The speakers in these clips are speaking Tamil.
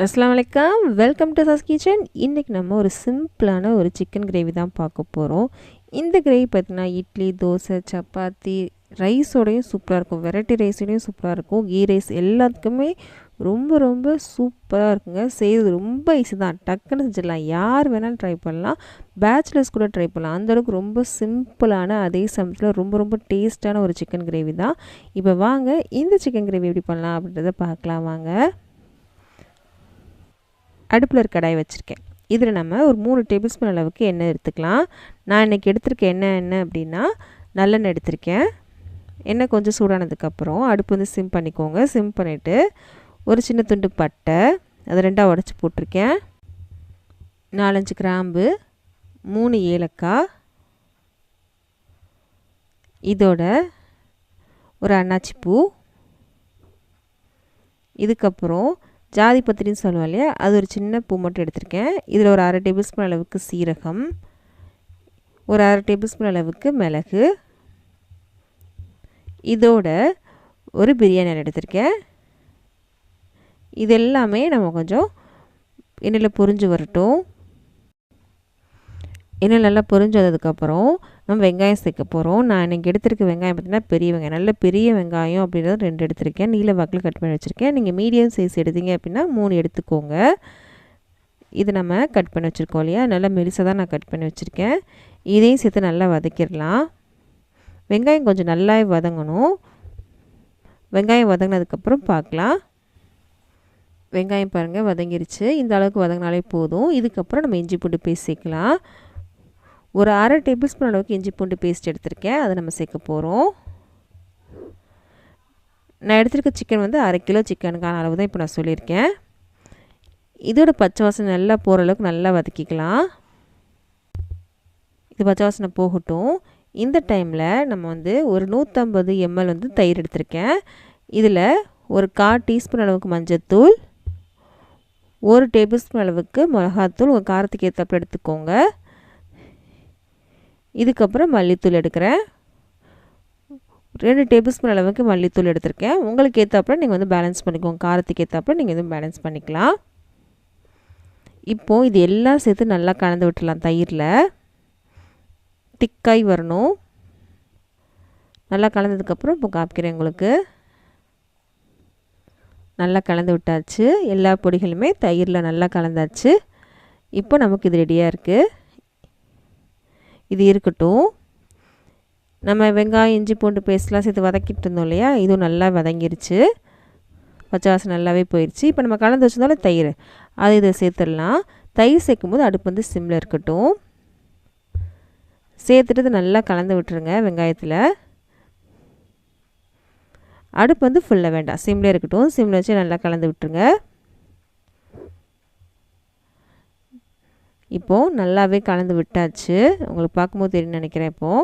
அஸ்ஸலாமு அலைக்கும், வெல்கம் டு சாஸ் கிச்சன். இன்றைக்கி நம்ம ஒரு சிம்பிளான ஒரு சிக்கன் கிரேவி தான் பார்க்க போகிறோம். இந்த கிரேவி பார்த்திங்கன்னா இட்லி, தோசை, சப்பாத்தி, ரைஸோடையும் சூப்பராக இருக்கும். வெரைட்டி ரைஸோடையும் சூப்பராக இருக்கும். கீ ரைஸ் எல்லாத்துக்குமே ரொம்ப ரொம்ப சூப்பராக இருக்குங்க. செய்கிறது ரொம்ப ஈஸி தான், டக்குன்னு செஞ்சிடலாம். யார் வேணாலும் ட்ரை பண்ணலாம், பேச்சுலர்ஸ் கூட ட்ரை பண்ணலாம். அந்தளவுக்கு ரொம்ப சிம்பிளான, அதே சமயத்தில் ரொம்ப ரொம்ப டேஸ்ட்டான ஒரு சிக்கன் கிரேவி தான். இப்போ வாங்க இந்த சிக்கன் கிரேவி எப்படி பண்ணலாம் அப்படின்றத பார்க்கலாம் வாங்க. அடுப்பில் ஒரு கடாய் வச்சுருக்கேன். இதில் நம்ம ஒரு 3 டேபிள் ஸ்பூன் அளவுக்கு எண்ணெய் எடுத்துக்கலாம். நான் இன்றைக்கி எடுத்திருக்க எண்ணெய் என்ன அப்படின்னா நல்லெண்ணெய் எடுத்திருக்கேன். எண்ணெய் கொஞ்சம் சூடானதுக்கப்புறம் அடுப்பு வந்து சிம் பண்ணிக்கோங்க. சிம் பண்ணிவிட்டு ஒரு சின்ன துண்டு பட்டை அதை 2ஆக உடச்சி போட்டிருக்கேன். 4-5 கிராம்பு, 3 ஏலக்காய், இதோட ஒரு அன்னாச்சி பூ, இதுக்கப்புறம் ஜாதி பத்திரின்னு சொல்லுவோம் இல்லையா, அது ஒரு சின்ன பூ மட்டும் எடுத்திருக்கேன். இதில் ஒரு 1/2 டேபிள் ஸ்பூன் அளவுக்கு சீரகம், ஒரு 1/2 டேபிள் ஸ்பூன் அளவுக்கு மிளகு, இதோட ஒரு பிரியாணி இலை எடுத்திருக்கேன். இது எல்லாமே நம்ம கொஞ்சம் எண்ணெயில் பொரிஞ்சு வரட்டும். எண்ணெய் நல்லா பொரிஞ்சு வந்ததுக்கப்புறம் நம்ம வெங்காயம் சேர்க்க போகிறோம். நான் இன்றைக்கி எடுத்திருக்க வெங்காயம் பார்த்திங்கன்னா பெரிய வெங்காயம், நல்ல பெரிய வெங்காயம் அப்படின்றது 2 எடுத்திருக்கேன். நீல வாக்கில் கட் பண்ணி வச்சுருக்கேன். நீங்கள் மீடியம் சைஸ் எடுத்தீங்க அப்படின்னா 3 எடுத்துக்கோங்க. இது நம்ம கட் பண்ணி வச்சுருக்கோம் இல்லையா, நல்லா மெலிசாக தான் நான் கட் பண்ணி வச்சுருக்கேன். இதையும் சேர்த்து நல்லா வதக்கிடலாம். வெங்காயம் கொஞ்சம் நல்லா வதங்கணும். வெங்காயம் வதங்கினதுக்கப்புறம் பார்க்கலாம். வெங்காயம் பாருங்கள் வதங்கிருச்சு. இந்த அளவுக்கு வதங்கினாலே போதும். இதுக்கப்புறம் நம்ம இஞ்சி பூண்டு பேஸ்ட் சேர்க்கலாம். ஒரு 1/2 டேபிள் ஸ்பூன் அளவுக்கு இஞ்சி பூண்டு பேஸ்ட் எடுத்திருக்கேன். அதை நம்ம சேர்க்க போகிறோம். நான் எடுத்திருக்க சிக்கன் வந்து 1/2 கிலோ சிக்கனுக்கான அளவு தான் இப்போ நான் சொல்லியிருக்கேன். இதோட பச்சை வாசனை நல்லா போகிற அளவுக்கு நல்லா வதக்கிக்கலாம். இது பச்சை வாசனை போகட்டும். இந்த டைமில் நம்ம வந்து ஒரு 150 ml வந்து தயிர் எடுத்திருக்கேன். இதில் ஒரு 1/4 டீஸ்பூன் அளவுக்கு மஞ்சள்தூள், 1 டேபிள் ஸ்பூன் அளவுக்கு மிளகாத்தூள், உங்கள் காரத்துக்கு ஏற்றப்ப எடுத்துக்கோங்க. இதுக்கப்புறம் மல்லித்தூள் எடுக்கிறேன். 2 டேபிள் ஸ்பூன் அளவுக்கு மல்லித்தூள் எடுத்திருக்கேன். உங்களுக்கு ஏற்றாப்புல நீங்கள் வந்து பேலன்ஸ் பண்ணிக்கோங்க. காரத்துக்கு ஏற்றாப்புல நீங்கள் எதுவும் பேலன்ஸ் பண்ணிக்கலாம். இப்போது இது எல்லாம் சேர்த்து நல்லா கலந்து விட்டுடலாம். தயிரில் திக்காய் வரணும். நல்லா கலந்ததுக்கப்புறம் இப்போ காமிக்கிறேன் உங்களுக்கு. நல்லா கலந்து விட்டாச்சு. எல்லா பொடிகளுமே தயிரில் நல்லா கலந்தாச்சு. இப்போ நமக்கு இது ரெடியாக இருக்குது. இது இருக்கட்டும். நம்ம வெங்காயம் இஞ்சி பூண்டு பேஸ்ட்லாம் சேர்த்து வதக்கிட்டு இருந்தோம் இல்லையா, இதுவும் நல்லா வதங்கிருச்சு. பச்சை வாசனை நல்லாவே போயிடுச்சு. இப்போ நம்ம கலந்து வச்சிருந்தாலும் தயிர், அது இதை சேர்த்துடலாம். தயிர் சேர்க்கும்போது அடுப்பு வந்து சிம்மில் இருக்கட்டும். சேர்த்துட்டு நல்லா கலந்து விட்டுருங்க. வெங்காயத்தில் அடுப்பு வந்து ஃபுல்லாக வேண்டாம், சிம்மில் இருக்கட்டும். சிம்மில் வச்சு நல்லா கலந்து விட்டுருங்க. இப்போது நல்லாவே கலந்து விட்டாச்சு. உங்களுக்கு பார்க்கும்போது தெரியும் நினைக்கிறேன். இப்போது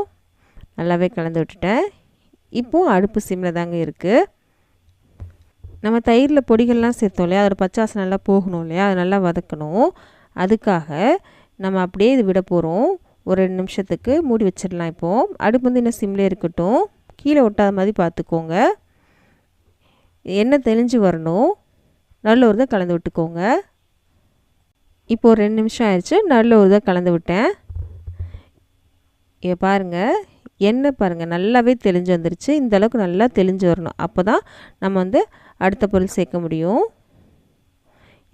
நல்லாவே கலந்து விட்டுட்டேன். இப்போது அடுப்பு சிம்மில் தாங்க இருக்குது. நம்ம தயிரில் பொடிகள்லாம் சேர்த்தோம் இல்லையா, அதோட பச்சை வாசனை நல்லா போகணும் இல்லையா, அது நல்லா வதக்கணும். அதுக்காக நம்ம அப்படியே இது விட போகிறோம். ஒரு 2 நிமிஷத்துக்கு மூடி வச்சிடலாம். இப்போது அடுப்பு வந்து இன்னும் சிம்மில் இருக்கட்டும். கீழே ஒட்டாத மாதிரி பார்த்துக்கோங்க. எண்ணெய் தெளிஞ்சு வரணும். நல்ல ஒரு இதை கலந்து விட்டுக்கோங்க. இப்போ ஒரு 2 நிமிஷம் ஆயிடுச்சு. நல்ல ஒரு இதை கலந்து விட்டேன். இதை பாருங்கள், எண்ணெய் பாருங்கள் நல்லாவே தெளிஞ்சு வந்துருச்சு. இந்த அளவுக்கு நல்லா தெளிஞ்சு வரணும். அப்போ தான் நம்ம வந்து அடுத்த பொருள் சேர்க்க முடியும்.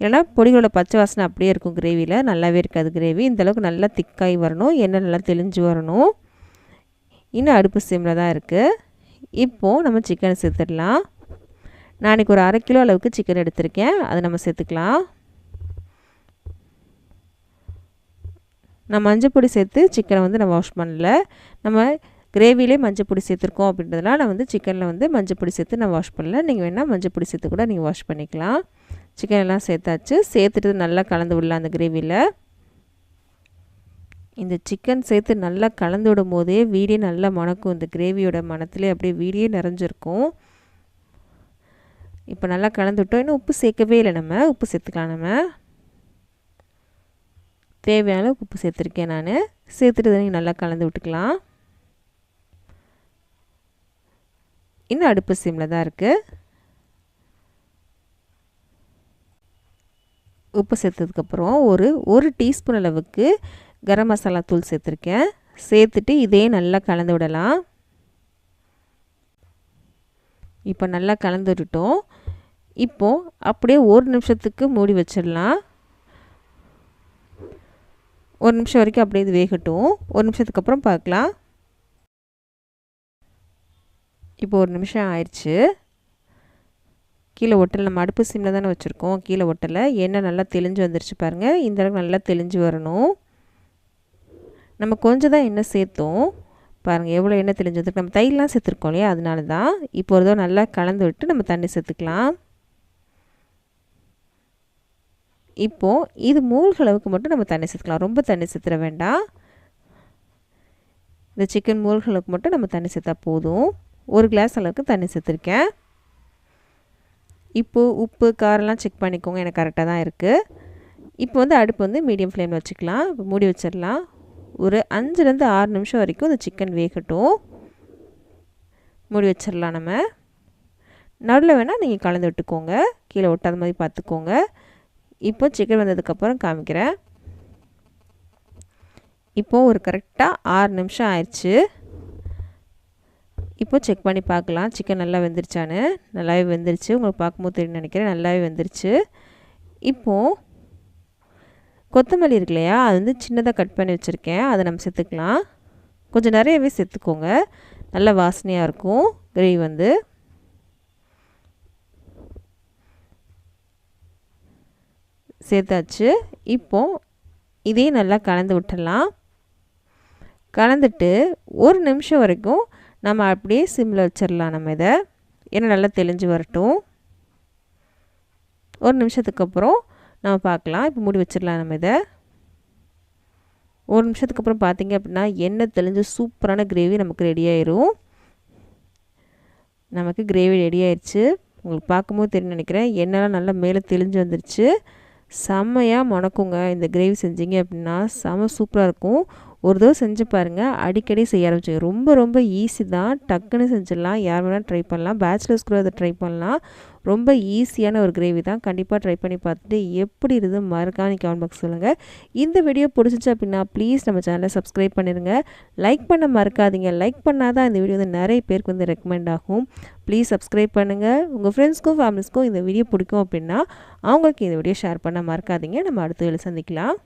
இல்லைனா பொடிகளோட பச்சை வாசனை அப்படியே இருக்கும் கிரேவியில், நல்லாவே இருக்காது கிரேவி. இந்த அளவுக்கு நல்லா திக்காய் வரணும். எண்ணெய் நல்லா தெளிஞ்சு வரணும். இன்னும் அடுப்பு சிம்மில் தான் இருக்குது. இப்போது நம்ம சிக்கனை சேர்த்துடலாம். நான் இன்றைக்கி ஒரு 1/2 கிலோ அளவுக்கு சிக்கன் எடுத்திருக்கேன். அதை நம்ம சேர்த்துக்கலாம். நான் மஞ்சள் பொடி சேர்த்து சிக்கனை வந்து நான் வாஷ் பண்ணல. நம்ம கிரேவிலே மஞ்சள் பொடி சேர்த்துருக்கோம் அப்படின்றதுனால நான் வந்து சிக்கனில் வந்து மஞ்சள் பொடி சேர்த்து நான் வாஷ் பண்ணல. நீங்கள் வேணால் மஞ்சள் பொடி சேர்த்து கூட நீங்கள் வாஷ் பண்ணிக்கலாம். சிக்கன் எல்லாம் சேர்த்தாச்சு. சேர்த்துட்டு நல்லா கலந்து விடலாம். அந்த கிரேவியில் இந்த சிக்கன் சேர்த்து நல்லா கலந்து விடும் போதே வீடே நல்லா மணக்கும். இந்த கிரேவியோட மணத்துலேயே அப்படியே வீடே நிறைஞ்சிருக்கும். இப்போ நல்லா கலந்து விட்டோம். இன்னும் உப்பு சேர்க்கவே இல்லை. நம்ம உப்பு சேர்த்துக்கலாம். நம்ம தேவையான உப்பு சேர்த்துருக்கேன் நான். சேர்த்துட்டு நீங்கள் நல்லா கலந்து விட்டுக்கலாம். இன்னும் அடுப்பு சிம்மில் தான் இருக்குது. உப்பு சேர்த்ததுக்கப்புறம் ஒரு டீஸ்பூன் அளவுக்கு கரம் மசாலா தூள் சேர்த்துருக்கேன். சேர்த்துட்டு இதே நல்லா கலந்து விடலாம். இப்போ நல்லா கலந்து விட்டுட்டோம். இப்போது அப்படியே 1 நிமிஷத்துக்கு மூடி வச்சிடலாம். 1 நிமிஷம் வரைக்கும் அப்படியே இது வேகட்டும். 1 நிமிஷத்துக்கு அப்புறம் பார்க்கலாம். இப்போ 1 நிமிஷம் ஆயிடுச்சு. கீழே ஒட்டலை, நம்ம அடுப்பு சிம்மில் தானே வச்சுருக்கோம், கீழே ஒட்டலை. எண்ணெய் நல்லா தெளிஞ்சு வந்துருச்சு பாருங்கள். இந்த அளவுக்கு நல்லா தெளிஞ்சு வரணும். நம்ம கொஞ்சம் தான் எண்ணெய் சேர்த்தோம். பாருங்கள் எவ்வளோ எண்ணெய் தெளிஞ்சு வந்துருக்கு. நம்ம தயிர்லாம் சேர்த்துருக்கோம் இல்லையா, அதனால தான். இப்போ ஒரு தடவை நல்லா கலந்து விட்டு நம்ம தண்ணி சேர்த்துக்கலாம். இப்போது இது மூழ்கிற அளவுக்கு மட்டும் நம்ம தண்ணி சேர்த்துக்கலாம். ரொம்ப தண்ணி சேர்த்துட வேண்டாம். இந்த சிக்கன் மூழ்கிற அளவுக்கு மட்டும் நம்ம தண்ணி சேர்த்தா போதும். 1 கிளாஸ் அளவுக்கு தண்ணி சேர்த்துருக்கேன். இப்போது உப்பு காரெல்லாம் செக் பண்ணிக்கோங்க, எனக்கு கரெக்டாக தான் இருக்குது. இப்போ வந்து அடுப்பு வந்து மீடியம் ஃப்ளேமில் வச்சுக்கலாம். இப்போ மூடி வச்சிடலாம். ஒரு 5லேருந்து 6 நிமிஷம் வரைக்கும் இந்த சிக்கன் வேகட்டும். மூடி வச்சிடலாம். நம்ம நடுவில் வேணால் நீங்கள் கலந்து விட்டுக்கோங்க, கீழே ஒட்டாத மாதிரி பார்த்துக்கோங்க. இப்போ சிக்கன் வந்ததுக்கப்புறம் காமிக்கிறேன். இப்போது ஒரு கரெக்டாக 6 நிமிஷம் ஆயிடுச்சு. இப்போ செக் பண்ணி பார்க்கலாம் சிக்கன் நல்லா வெந்துருச்சான்னு. நல்லாவே வெந்துருச்சு, உங்களுக்கு பார்க்கும்போது தெரியும்னு நினைக்கிறேன். நல்லாவே வெந்துருச்சு. இப்போது கொத்தமல்லி இருக்கு இல்லையா, அது வந்து சின்னதாக கட் பண்ணி வச்சுருக்கேன். அதை நம்ம சேர்த்துக்கலாம். கொஞ்சம் நிறையவே சேர்த்துக்கோங்க, நல்ல வாசனையாக இருக்கும் கிரேவி வந்து. சேர்த்தாச்சு. இப்போது இதையும் நல்லா கலந்து விட்டுடலாம். கலந்துட்டு 1 நிமிஷம் வரைக்கும் நம்ம அப்படியே சிம்மில் வச்சிடலாம். நம்ம இதை ஏன்னா நல்லா தெளிஞ்சு வரட்டும். 1 நிமிஷத்துக்கு அப்புறம் நம்ம பார்க்கலாம். இப்போ மூடி வச்சிடலாம். நம்ம இதை 1 நிமிஷத்துக்கு அப்புறம் பார்த்திங்க அப்படின்னா எண்ணெய் தெளிஞ்சு சூப்பரான கிரேவி நமக்கு ரெடி ஆயிரும். நமக்கு கிரேவி ரெடி ஆயிடுச்சு. உங்களுக்கு பார்க்கும்போது தெரியும் நினைக்கிறேன். எண்ணெய்லாம் நல்லா மேலே தெளிஞ்சு வந்துருச்சு. செம்மையாக மணக்குங்க. இந்த கிரேவி செஞ்சீங்க அப்படின்னா செம்ம சூப்பராக இருக்கும். ஒரு தடவை செஞ்சு பாருங்கள், அடிக்கடி செய்ய ஆரம்பிச்சுங்க. ரொம்ப ரொம்ப ஈஸி தான், டக்குன்னு செஞ்சிடலாம். யார் வேணால் ட்ரை பண்ணலாம். பேச்சுலர்ஸ் கூட அதை ட்ரை பண்ணலாம். ரொம்ப ஈஸியான ஒரு கிரேவி தான். கண்டிப்பாக ட்ரை பண்ணி பார்த்துட்டு எப்படி இருக்குது மறக்காம கமெண்ட் பாக்ஸ் சொல்லுங்கள். இந்த வீடியோ பிடிச்சிச்சு அப்படின்னா ப்ளீஸ் நம்ம சேனலை சப்ஸ்கிரைப் பண்ணிடுங்க. லைக் பண்ண மறக்காதீங்க. லைக் பண்ணால் தான் இந்த வீடியோ வந்து நிறைய பேருக்கு வந்து ரெக்கமெண்ட் ஆகும். ப்ளீஸ் சப்ஸ்கிரைப் பண்ணுங்கள். உங்கள் ஃப்ரெண்ட்ஸ்க்கும் ஃபேமிலிஸ்க்கும் இந்த வீடியோ பிடிக்கும் அப்படின்னா அவங்களுக்கு இந்த வீடியோ ஷேர் பண்ண மறக்காதீங்க. நம்ம அடுத்த வீடியோவில் சந்திக்கலாம்.